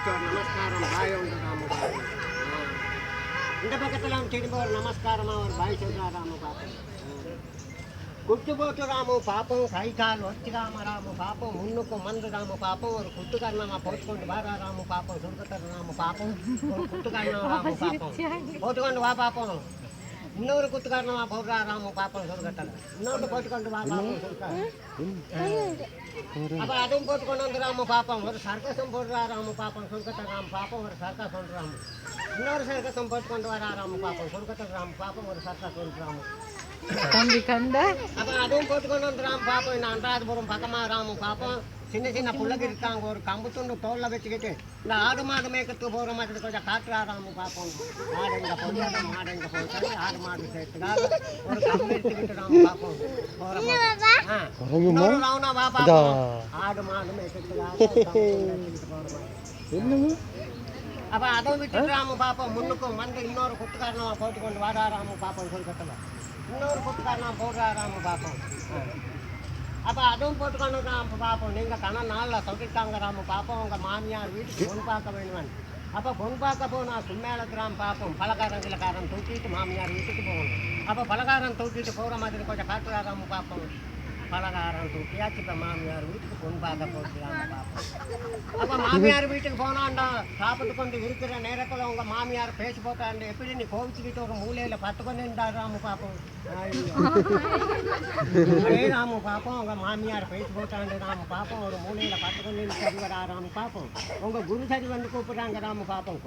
பிடிச்சவர் நமஸ்காரம் பாய் உண்டு ராமு பாப்போம். இந்த பக்கத்தில் திரும்ப ஒரு நமஸ்காரமாக ஒரு பாய் சொல்கிறா ராமு பாப்போம். குட்டுபோட்டு ராமு பாப்போம், கை கால் வச்சுக்காம ராமு பாப்போம், முன்னுக்கும் மந்து ராமு பாப்போம், ஒரு குத்துக்காரணமாக போட்டுக்கொண்டு வாரா ராமு பாப்போம், சுருக்கத்தர் ராமு பாப்போம், ஒரு குத்துக்காரணம் ராமு பாப்போம், போட்டுக்கொண்டு வா பாப்போம், இன்னொரு குத்துக்காரணமாக போடுறா ராமு பாப்போம் சுருக்கத்தர், இன்னொன்று போட்டுக்கொண்டு வா பாப்போம் சுருக்க. அப்போ அதுவும் போட்டுக்கொண்டு வந்து ராமு பாப்போம், ஒரு சர்க்கஸும் போடுறா ராமு பாப்போம் சுருக்கத்தர் ராமு பாப்போம், ஒரு சர்க்கஸ் ஒன்று ராமு, இன்னொரு சர்க்கஸும் போட்டுக்கொண்டு வரா ராமு பாப்போம் சுருக்கத்தர் ராமு பாப்போம், ஒரு சர்க்கஸ் ஒன்று ராமு. தம்பி கண்ட அப்போ அதுவும் போட்டுக்கொண்டு வந்து ராமு பார்ப்போம். இந்த அன்றாதபுரம் பக்கமாக ராமு பார்ப்போம். சின்ன சின்ன பிள்ளைங்க இருக்காங்க, ஒரு கம்பு துண்டு தோளில் வச்சுக்கிட்டு இந்த ஆடு மாடு மேய்க்கிறதுக்கு போகிற மாதிரி கொஞ்சம் காட்டுறா ராமு பார்ப்போம். ஆடு இங்கே போயிட்டாங்க, மாடு இங்கே போயிட்டாங்க, ஆடு மாடு சேர்த்துக்காக ஒரு கம்பு எடுத்துக்கிட்டு ராமு பார்ப்போம் போகிற மாதிரி. இன்னொரு ரவுனா வா பார்ப்போம், ஆடு மாடு மேய்க்கிறதுக்காக எடுத்துக்கிட்டு போகிற மாதிரி. அப்போ அதை விட்டுட்டு ராமு பார்ப்போம், முன்னுக்கும் வந்து இன்னொரு குத்துக்காரணமாக போட்டுக்கொண்டு வாடா ராமு பார்ப்போம் சொல்லிக்கத்தில் இன்னொரு குத்துக்காரணம் போடுறாராம பார்ப்போம். அப்போ அதுவும் போட்டுக்கொண்டு ராம பார்ப்போம். நீங்கள் கணம் நாளில் சொல்லிட்டாங்க ராம பார்ப்போம், உங்கள் மாமியார் வீட்டுக்கு பொன் பார்க்க வேணுவேன். அப்போ பொன் பார்க்க போனால் சும்மேளத்து ராம பார்ப்போம், பலகாரம் கிலக்காரம் தூக்கிட்டு மாமியார் வீட்டுக்கு போகணும். அப்போ பலகாரம் தூக்கிட்டு போகிற மாதிரி கொஞ்சம் காட்டுறாராம பார்ப்போம். பலகாரம் தூக்கியாச்சு இப்போ மாமியார் வீட்டுக்கு பொன் பார்க்க போட்டுறாம பார்ப்போம். அப்போ மாமியார் வீட்டுக்கு போனாண்டா சாப்பிட்டு கொண்டு இருக்கிற நேரத்தில் உங்கள் மாமியார் பேசி போட்டாண்டு எப்படி நீ கோவிச்சுக்கிட்டு ஒரு மூலையில் பத்து கொண்டு இருந்தாராம பார்ப்போம். அதே ராமு பார்ப்போம், உங்கள் மாமியார் பேசி போட்டாண்டு ராம பார்ப்போம், ஒரு மூலையில் பத்து கொண்டு சரி வராராம பார்ப்போம். உங்கள் குரு சரி வந்து கூப்பிட்றாங்க ராம பார்ப்போம்.